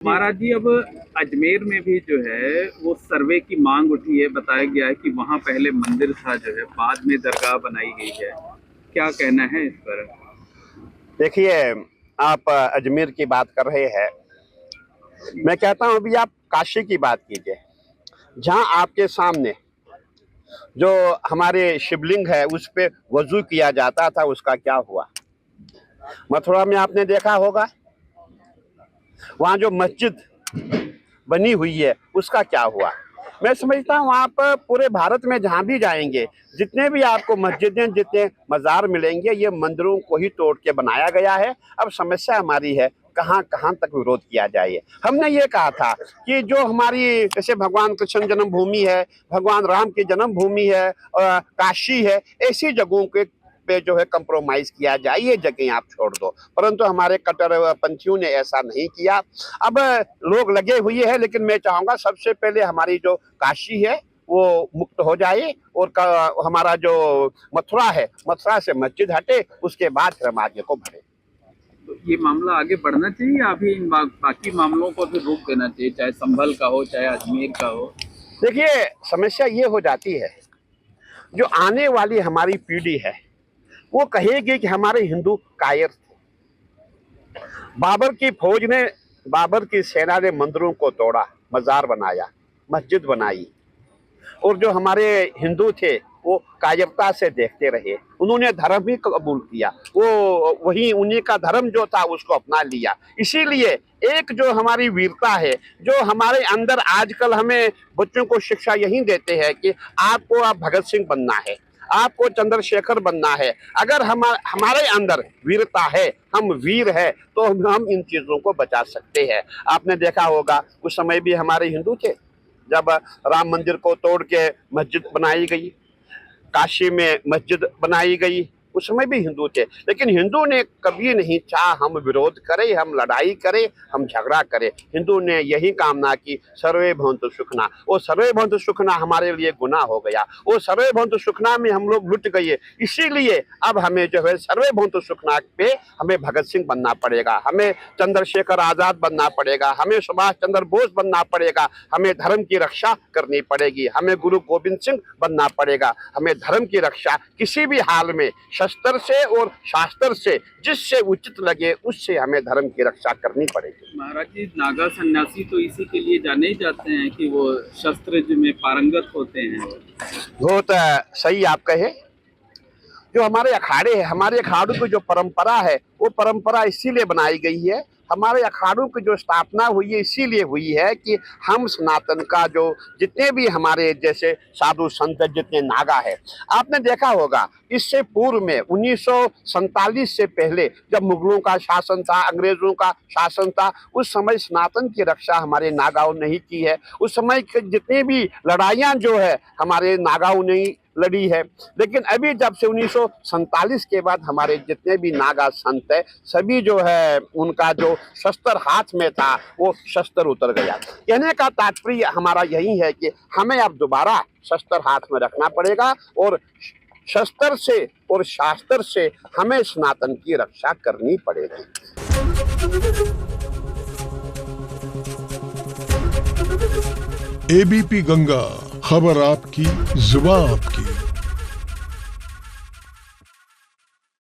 महाराज जी, अब अजमेर में भी जो है वो सर्वे की मांग उठी है। बताया गया है कि वहाँ पहले मंदिर था, जो है बाद में दरगाह बनाई गई है। क्या कहना है इस पर? देखिए, आप अजमेर की बात कर रहे हैं। मैं कहता हूँ अभी आप काशी की बात कीजिए, जहाँ आपके सामने जो हमारे शिवलिंग है उस पे वजू किया जाता था, उसका क्या हुआ? मथुरा में आपने देखा होगा, वहाँ जो मस्जिद बनी हुई है उसका क्या हुआ? मैं समझता हूँ आप पूरे भारत में जहाँ भी जाएंगे, जितने भी आपको मस्जिदें, जितने मज़ार मिलेंगे, ये मंदिरों को ही तोड़ के बनाया गया है। अब समस्या हमारी है कहाँ कहाँ तक विरोध किया जाए। हमने ये कहा था कि जो हमारी जैसे भगवान कृष्ण जन्मभूमि है, भगवान राम की जन्मभूमि है, काशी है, ऐसी जगहों के पे जो है कंप्रोमाइज किया जाए, ये जगह आप छोड़ दो। परंतु हमारे कट्टरपंथियों ने ऐसा नहीं किया। अब लोग लगे हुए हैं, लेकिन मैं चाहूंगा सबसे पहले हमारी जो काशी है वो मुक्त हो जाए और हमारा जो मथुरा है, मथुरा से मस्जिद हटे, उसके बाद फिर हम आगे को बढ़े। तो ये मामला आगे बढ़ना चाहिए या अभी इन बाकी मामलों को भी रोक देना चाहिए, चाहे संभल का हो चाहे अजमेर का हो? देखिए, समस्या ये हो जाती है, जो आने वाली हमारी पीढ़ी है वो कहेगी कि हमारे हिंदू कायर थे। बाबर की फौज ने, बाबर की सेना ने मंदिरों को तोड़ा, मजार बनाया, मस्जिद बनाई, और जो हमारे हिंदू थे वो कायरता से देखते रहे। उन्होंने धर्म ही कबूल किया, वो वही उन्हीं का धर्म जो था उसको अपना लिया। इसीलिए एक जो हमारी वीरता है, जो हमारे अंदर आजकल हमें बच्चों को शिक्षा यही देते हैं कि आपको आप भगत सिंह बनना है, आपको चंद्रशेखर बनना है। अगर हमारे अंदर वीरता है, हम वीर है, तो हम इन चीजों को बचा सकते हैं। आपने देखा होगा उस समय भी हमारे हिंदू थे, जब राम मंदिर को तोड़ के मस्जिद बनाई गई, काशी में मस्जिद बनाई गई, उस समय भी हिंदू थे। लेकिन हिंदू ने कभी नहीं चाहा हम विरोध करें, हम लड़ाई करें, हम झगड़ा करें। हिंदू ने यही कामना की, सर्वे भवन्तु सुखना। वो सर्वे भवन्तु सुखना हमारे लिए गुनाह हो गया, वो सर्वे भवन्तु सुखना में हम लोग लुट गए। इसीलिए अब हमें जो है सर्वे भवन्तु सुखना पे हमें भगत सिंह बनना पड़ेगा, हमें चंद्रशेखर आजाद बनना पड़ेगा, हमें सुभाष चंद्र बोस बनना पड़ेगा, हमें धर्म की रक्षा करनी पड़ेगी, हमें गुरु गोविंद सिंह बनना पड़ेगा। हमें धर्म की रक्षा किसी भी हाल में शस्त्र से और शास्त्र से, जिससे उचित लगे उससे हमें धर्म की रक्षा करनी पड़ेगी। महाराज जी, नागा सन्यासी तो इसी के लिए जाने ही जाते हैं कि वो शस्त्र में पारंगत होते हैं। बहुत सही आप कहे। जो हमारे अखाड़े हैं, हमारे अखाड़ों की जो परंपरा है, वो परंपरा इसीलिए बनाई गई है, हमारे अखाड़ों की जो स्थापना हुई है इसीलिए हुई है कि हम सनातन का जो जितने भी हमारे जैसे साधु संत, जितने नागा है, आपने देखा होगा इससे पूर्व में 1947 से पहले जब मुगलों का शासन था, अंग्रेजों का शासन था, उस समय सनातन की रक्षा हमारे नागाओं ने ही की है। उस समय जितनी भी लड़ाइयाँ जो है हमारे नागाओं ने ही लड़ी है। लेकिन अभी जब से 1947 के बाद हमारे जितने भी नागा संत है, सभी जो है उनका जो शस्त्र हाथ में था वो शस्त्र उतर गया। कहने का तात्पर्य हमारा यही है कि हमें अब दोबारा शस्त्र हाथ में रखना पड़ेगा और शस्त्र से और शास्त्र से हमें सनातन की रक्षा करनी पड़ेगी। एबीपी गंगा, खबर आपकी, जुबान आपकी।